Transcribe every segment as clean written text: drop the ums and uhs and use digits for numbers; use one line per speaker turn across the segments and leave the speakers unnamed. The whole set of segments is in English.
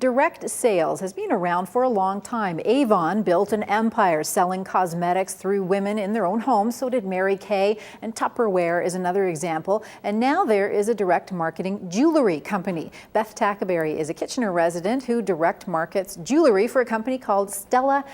Direct sales has been around for a long time. Avon built an empire selling cosmetics through women in their own homes. So did Mary Kay, and Tupperware is another example. And now there is a direct marketing jewelry company. Beth Tackaberry is a Kitchener resident who direct markets jewelry for a company called Stella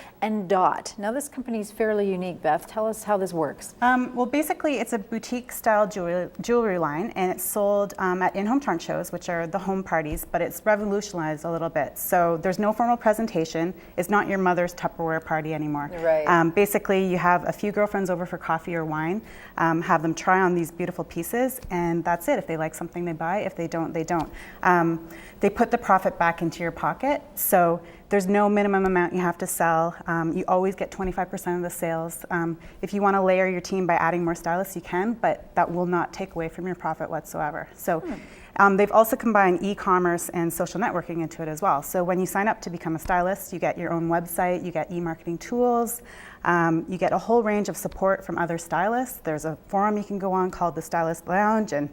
Dot. Now this company is fairly unique. Beth, tell us how this works.
Well, basically it's a boutique style jewelry line, and it's sold at in-home trunk shows, which are the home parties, but it's revolutionized a little bit. So there's no formal presentation. It's not your mother's Tupperware party anymore.
Right.
Basically, you have a few girlfriends over for coffee or wine, have them try on these beautiful pieces, and that's it. If they like something, they buy. If they don't, they don't. They put the profit back into your pocket, so there's no minimum amount you have to sell. You always get 25% of the sales. If you want to layer your team by adding more stylists, you can, but that will not take away from your profit whatsoever. So they've also combined e-commerce and social networking into it as well. So when you sign up to become a stylist, you get your own website, you get e-marketing tools, you get a whole range of support from other stylists. There's a forum you can go on called the Stylist Lounge, and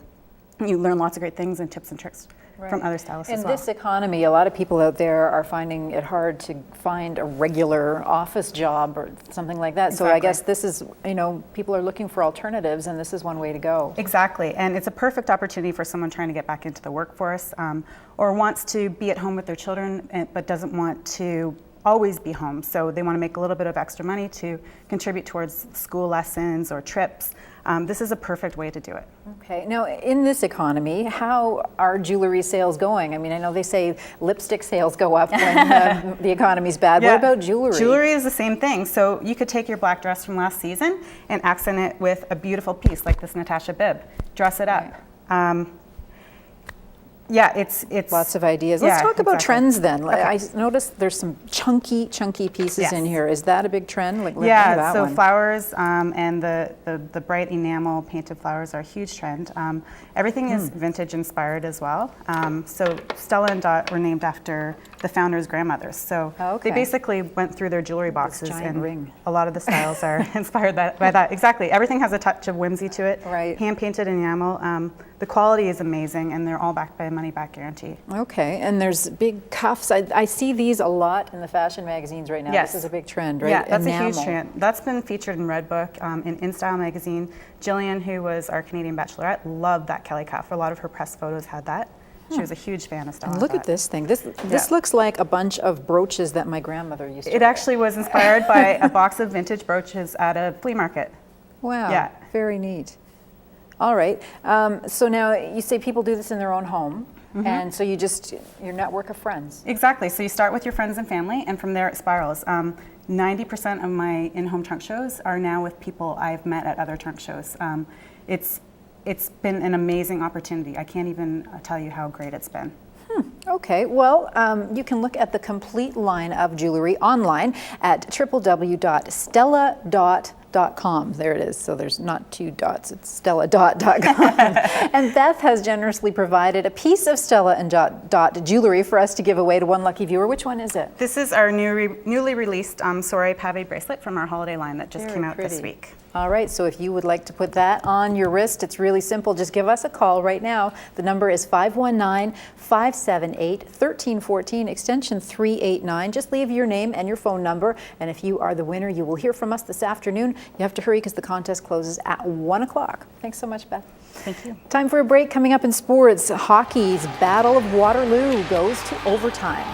you learn lots of great things and tips and tricks from other stylists as well.
In this economy, a lot of people out there are finding it hard to find a regular office job or something like that.
Exactly.
So I guess this is, people are looking for alternatives, and this is one way to go.
Exactly, and it's a perfect opportunity for someone trying to get back into the workforce or wants to be at home with their children but doesn't want to always be home. So they want to make a little bit of extra money to contribute towards school lessons or trips. This is a perfect way to do it.
Okay. Now, in this economy, how are jewelry sales going? I mean, I know they say lipstick sales go up when the economy's bad.
Yeah.
What about jewelry?
Jewelry is the same thing. So you could take your black dress from last season and accent it with a beautiful piece like this Natasha bib. Dress it up.
Right.
Yeah, it's
lots of ideas. Let's talk about trends then.
Okay.
I noticed there's some chunky pieces in here. Is that a big trend?
Yeah, so flowers and the bright enamel painted flowers are a huge trend. Everything is vintage inspired as well. So Stella and Dot were named after the founders' grandmothers. So they basically went through their jewelry boxes, and a lot of the styles are inspired by that. Exactly. Everything has a touch of whimsy to it.
Right.
Hand painted enamel. The quality is amazing, and they're all backed by a money-back guarantee.
Okay, and there's big cuffs. I see these a lot in the fashion magazines right now.
Yes.
This is a big trend, right?
Yeah, that's
enamel.
a huge trend. That's been featured in Redbook, in InStyle magazine. Jillian, who was our Canadian Bachelorette, loved that Kelly cuff. A lot of her press photos had that. She was a huge fan of Stella Dot.
Look at this thing. This looks like a bunch of brooches that my grandmother used to wear.
It actually was inspired by a box of vintage brooches at a flea market.
Wow,
yeah.
Very neat. All right, so now you say people do this in their own home, and so your network of friends.
Exactly, so you start with your friends and family, and from there it spirals. 90% of my in-home trunk shows are now with people I've met at other trunk shows. It's been an amazing opportunity. I can't even tell you how great it's been.
Okay, well, you can look at the complete line of jewelry online at www.stelladot.com. There it is. So there's not two dots, it's stelladot.com. And Beth has generously provided a piece of Stella Dot jewelry for us to give away to one lucky viewer. Which one is it?
This is our newly released soiree pave bracelet from our holiday line that just came out this week.
All right, so if you would like to put that on your wrist, it's really simple. Just give us a call right now. The number is 519-578-1314, extension 389. Just leave your name and your phone number, and if you are the winner, you will hear from us this afternoon. You have to hurry because the contest closes at 1 o'clock. Thanks so much, Beth.
Thank you.
Time for a break. Coming up in sports, hockey's Battle of Waterloo goes to overtime.